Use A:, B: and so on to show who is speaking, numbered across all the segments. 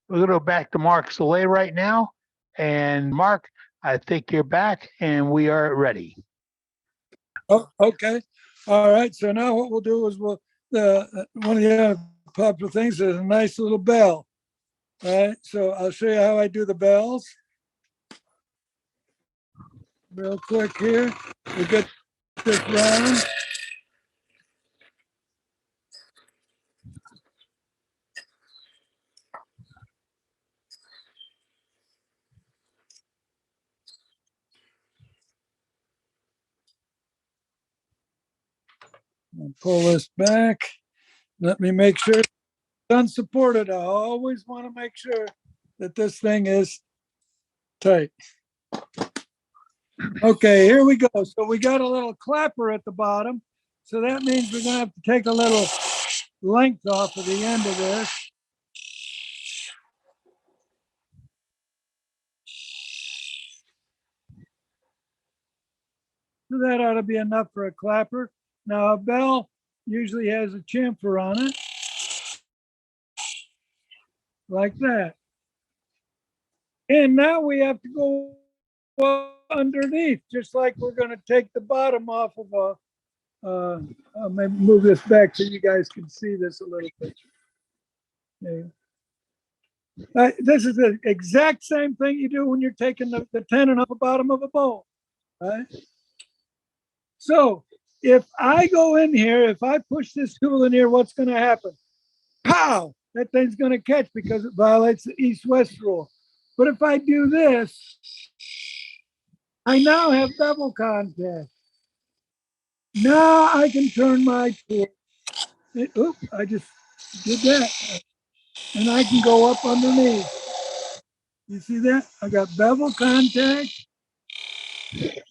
A: We're going to go back to Mark Sillay right now. And Mark, I think you're back and we are ready.
B: Oh, okay. All right. So now what we'll do is one of the other popular things is a nice little bell. All right. So I'll show you how I do the bells. Real quick here. We get this round. I'll pull this back. Let me make sure it's unsupported. I always want to make sure that this thing is tight. Okay, here we go. So we got a little clapper at the bottom. So that means we're going to have to take a little length off of the end of this. So that ought to be enough for a clapper. Now a bell usually has a chamfer on it, like that. And now we have to go underneath, just like we're going to take the bottom off of a, I'll maybe move this back so you guys can see this a little bit. This is the exact same thing you do when you're taking the tenon off the bottom of a bowl, right? So if I go in here, if I push this tool in here, what's going to happen? Pow! That thing's going to catch because it violates the east-west rule. But if I do this, I now have bevel contact. Now I can turn my tool. Oops, I just did that. And I can go up underneath. You see that? I got bevel contact,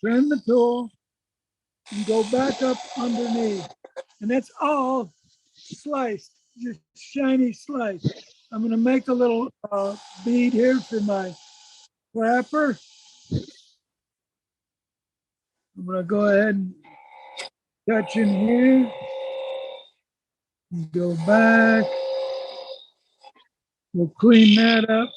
B: turn the tool, and go back up underneath. And that's all sliced, just shiny slice. I'm going to make a little bead here for my clapper. I'm going to go ahead and touch in here. Go back. We'll clean that up.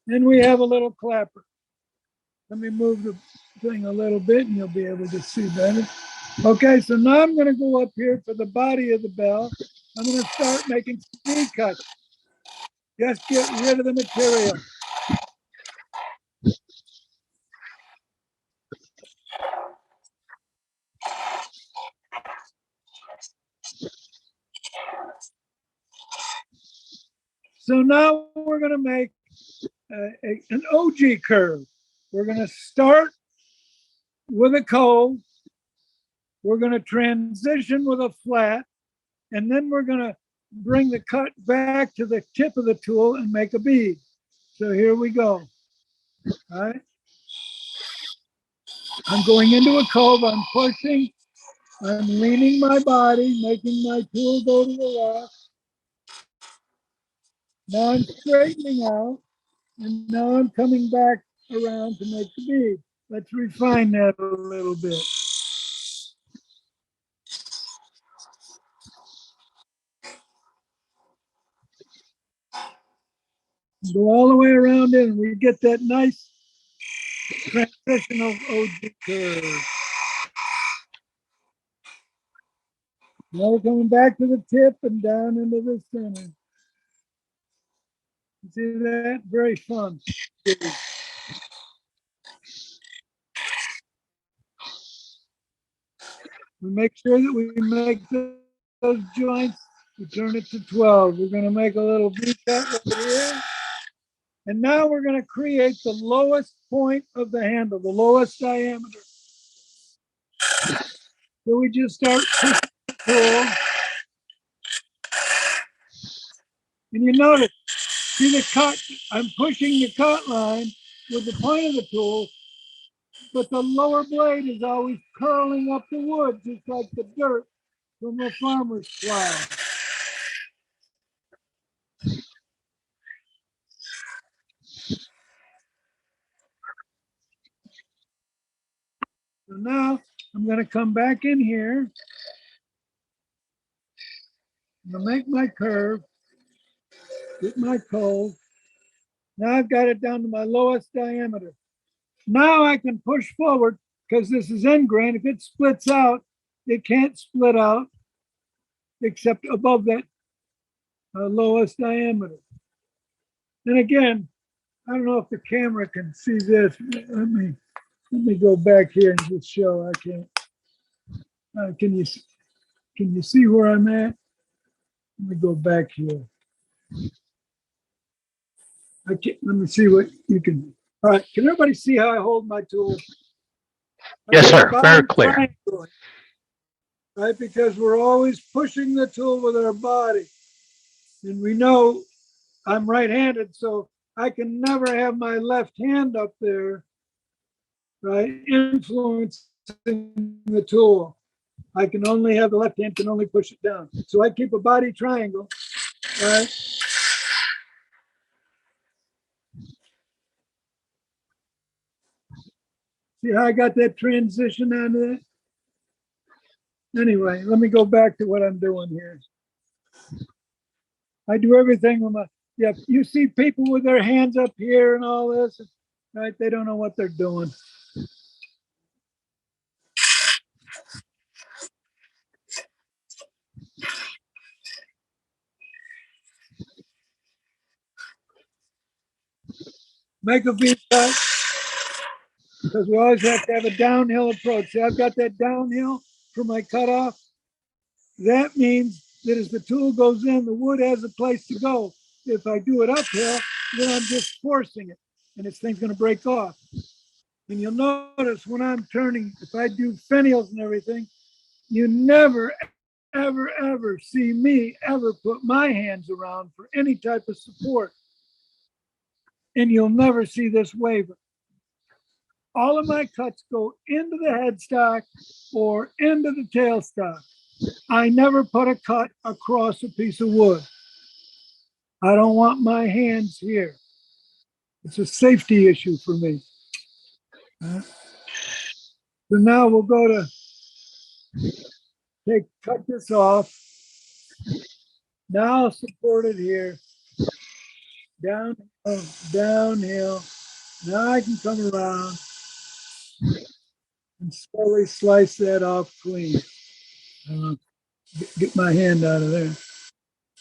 B: Then we have a little clapper. Let me move the thing a little bit and you'll be able to see better. Okay, so now I'm going to go up here for the body of the bell. I'm going to start making speed cuts. Just get rid of the material. So now we're going to make an OG curve. We're going to start with a cove. We're going to transition with a flat. And then we're going to bring the cut back to the tip of the tool and make a bead. So here we go. All right. I'm going into a cove. I'm pushing. I'm leaning my body, making my tool go to the left. Now I'm straightening out. And now I'm coming back around to make the bead. Let's refine that a little bit. Go all the way around in and we get that nice transitional OG curve. Now we're coming back to the tip and down into the center. See that? Very fun. We make sure that we make those joints. We turn it to 12. We're going to make a little V cut right here. And now we're going to create the lowest point of the handle, the lowest diameter. So we just start pushing the tool. And you notice, see the cut, I'm pushing the cut line with the point of the tool, but the lower blade is always curling up the wood, just like the dirt from a farmer's plow. So now I'm going to come back in here. I'm gonna make my curve, get my cold. Now I've got it down to my lowest diameter. Now I can push forward because this is end grain. If it splits out, it can't split out except above that lowest diameter. And again, I don't know if the camera can see this. Let me go back here and just show. I can't. Can you see where I'm at? Let me go back here. I can't. Let me see what you can. All right. Can everybody see how I hold my tool?
A: Yes, sir. Very clear.
B: Right, because we're always pushing the tool with our body, and we know I'm right-handed, so I can never have my left hand up there, right, influencing the tool. I can only have the left hand can only push it down. So I keep a body triangle, right? See how I got that transition out of that? Anyway, let me go back to what I'm doing here. I do everything with my, yeah, you see people with their hands up here and all this, right? They don't know what they're doing. Make a V cut, because we always have to have a downhill approach. See, I've got that downhill for my cutoff. That means that as the tool goes in, the wood has a place to go. If I do it uphill, then I'm just forcing it, and this thing's going to break off. And you'll notice when I'm turning, if I do finials and everything, you never, ever, ever see me ever put my hands around for any type of support. And you'll never see this waver. All of my cuts go into the headstock or into the tailstock. I never put a cut across a piece of wood. I don't want my hands here. It's a safety issue for me. So now we'll go to cut this off. Now I'll support it here. Downhill. Now I can come around and slowly slice that off clean. Get my hand out of there.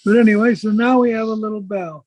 B: But anyway, so now we have a little bell.